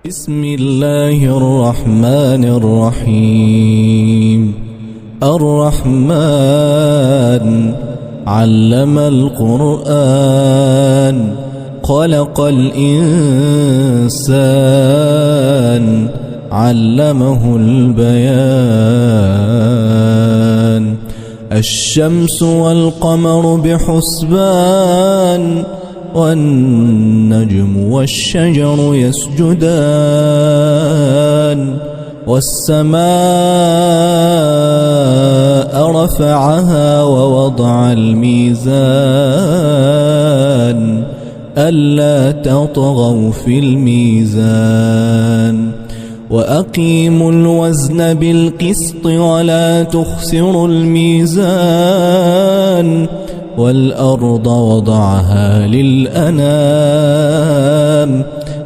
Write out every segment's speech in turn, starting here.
بسم الله الرحمن الرحيم. الرحمن علم القرآن خلق الإنسان علمه البيان. الشمس والقمر بحسبان والنجم والشجر يسجدان. والسماء رفعها ووضع الميزان ألا تطغوا في الميزان. وأقيموا الوزن بالقسط ولا تخسروا الميزان. والأرض وضعها للأنام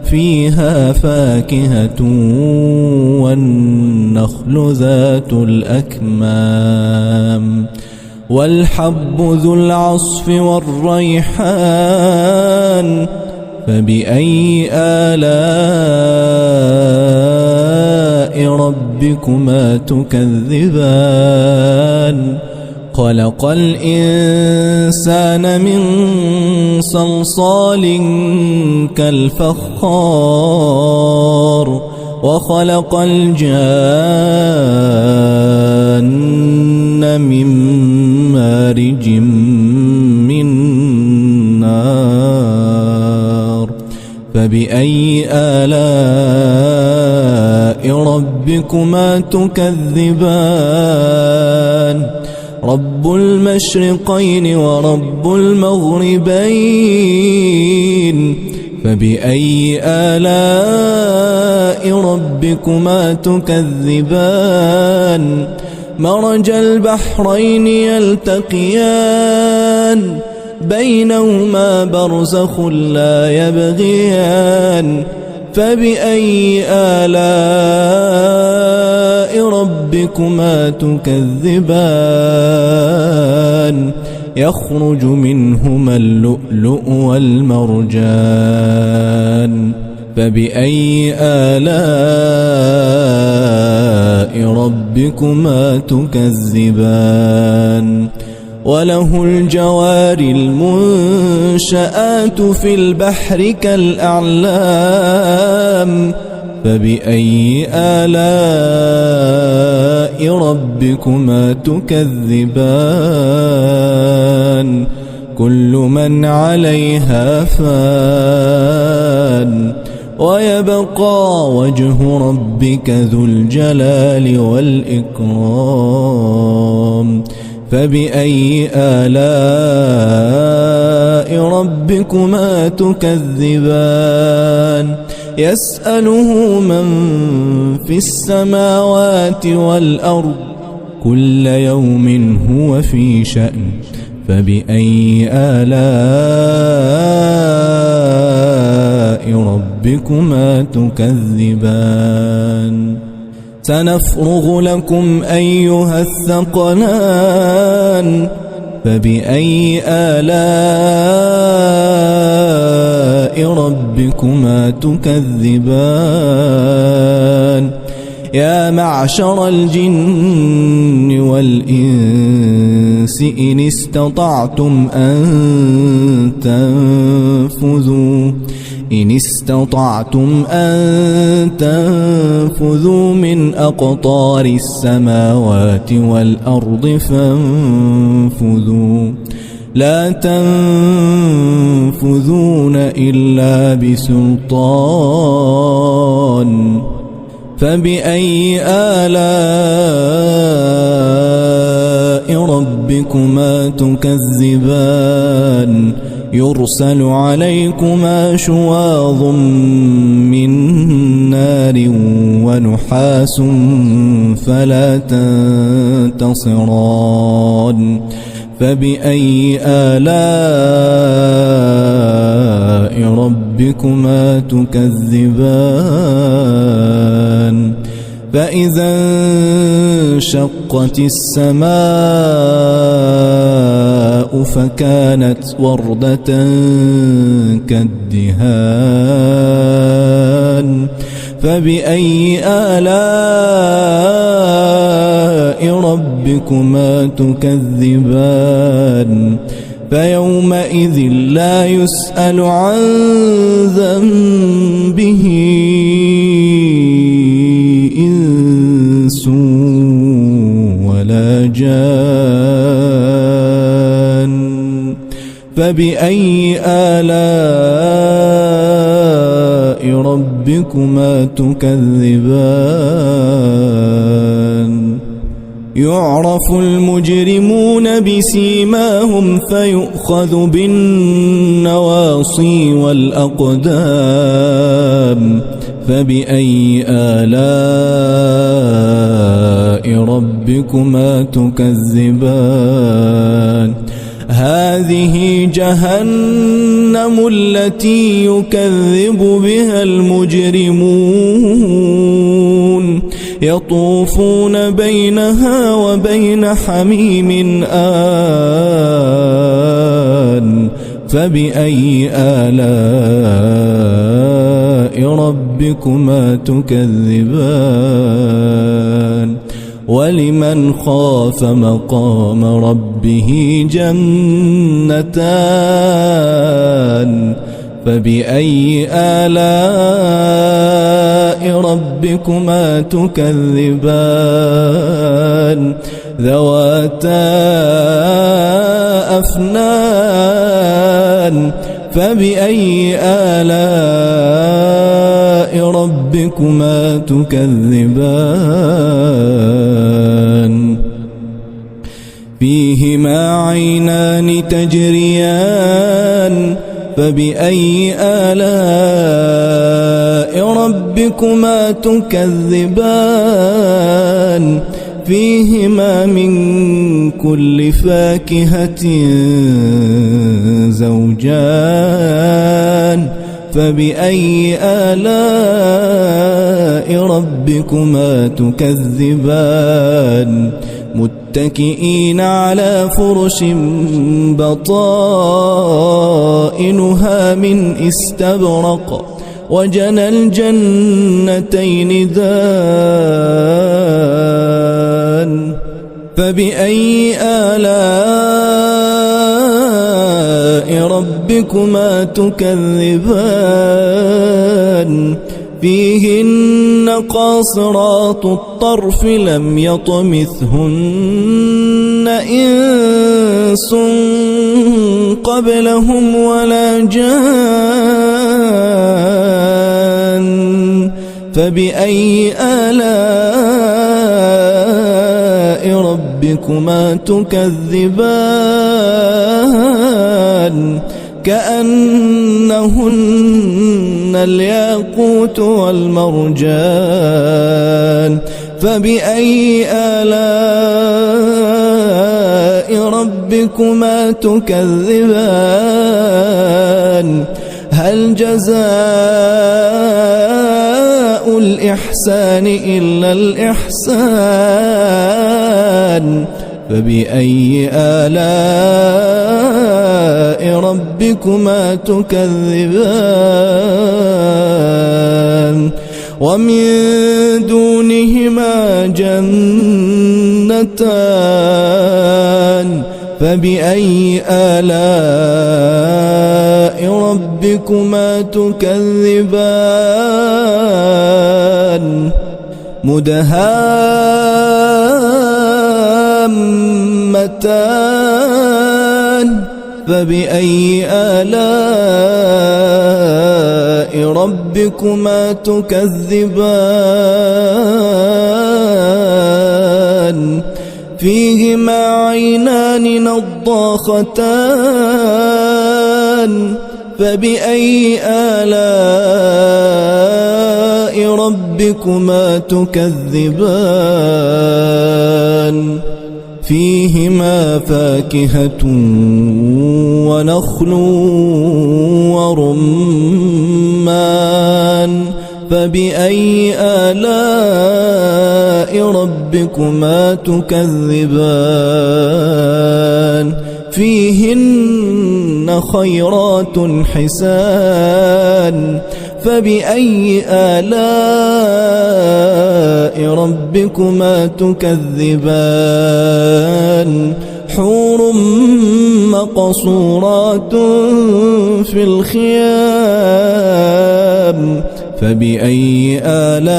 فيها فاكهة والنخل ذات الأكمام. والحب ذو العصف والريحان فبأي آلاء ربكما تكذبان. خلق الإنسان من صلصال كالفخار وخلق الجان من مارج من نار. فبأي آلاء ربكما تكذبان. رب المشرقين ورب المغربين فبأي آلاء ربكما تكذبان. مرج البحرين يلتقيان بينهما برزخ لا يبغيان. فبأي آلاء ربكما تكذبان. يخرج منهما اللؤلؤ والمرجان. فبأي آلاء ربكما تكذبان. وله الجوار المنشآت في البحر كالأعلام. فبأي آلاء ربكما تكذبان. كل من عليها فان ويبقى وجه ربك ذو الجلال والإكرام. فبأي آلاء ربكما تكذبان. يسأله من في السماوات والأرض كل يوم هو في شأن. فبأي آلاء ربكما تكذبان. سنفرغ لكم أيها الثقلان. فبأي آلاء ربكما تكذبان. يا معشر الجن والإنس إن استطعتم أن تنفذوا من أقطار السماوات والأرض فانفذوا لا تنفذون إلا بسلطان. فبأي آلاء ربكما تكذبان. يرسل عليكما شواظ من نار ونحاس فلا تنتصران. فبأي آلاء ربكما تكذبان. فإذا انشقت السماء فكانت وردة كالدهان فبأي آلاء ربكما تكذبان فيومئذ لا يسأل عن ذنبه إنس ولا جان فبأي آلاء ربكما تكذبان يعرف المجرمون بسيماهم فيؤخذ بالنواصي والأقدام فبأي آلاء ربكما تكذبان هذه جهنم التي يكذب بها المجرمون يطوفون بينها وبين حميم آن فبأي آلاء ربكما تكذبان ولمن خاف مقام ربه جنتان فبأي آلاء ربكما تكذبان ذواتا أفنان فبأي آلاء ربكما تكذبان فيهما عينان تجريان فبأي آلاء ربكما تكذبان فيهما من كل فاكهة زوجان فبأي آلاء ربكما تكذبان متكئين على فرش بطائنها من استبرق وجنى الجنتين دان فبأي آلاء ربكما تكذبان فيهن قاصرات الطرف لم يطمثهن إنس قبلهم ولا جان فبأي آلاء ربكما تكذبان كأنهن الياقوت والمرجان فبأي آلاء ربكما تكذبان هل جزاء الإحسان إلا الإحسان فبأي آلاء ربكما تكذبان ومن دونهما جنتان فبأي آلاء ربكما تكذبان مدهامتان فبأي آلاء ربكما تكذبان فيهما عينان نضاختان فبأي آلاء ربكما تكذبان فيهما فاكهة ونخل ورمان فبأي آلاء ربكما تكذبان فيهن خيرات حسان فبأي آلاء ربكما تكذبان حور مقصورات في الخيام فبأي آلاء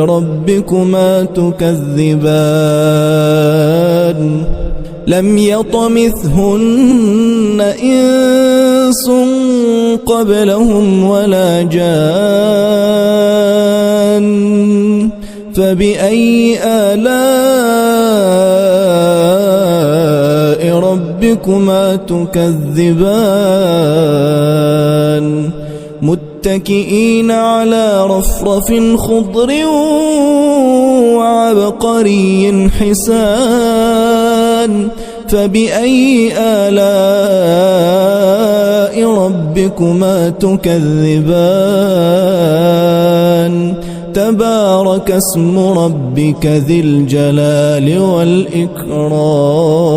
ربكما تكذبان لم يطمثهن إنس قبلهم ولا جان فبأي آلاء ربكما تكذبان متكئين على رفرف خضر وعبقري حسان فبأي آلاء ربكما تكذبان تبارك اسم ربك ذي الجلال والإكرام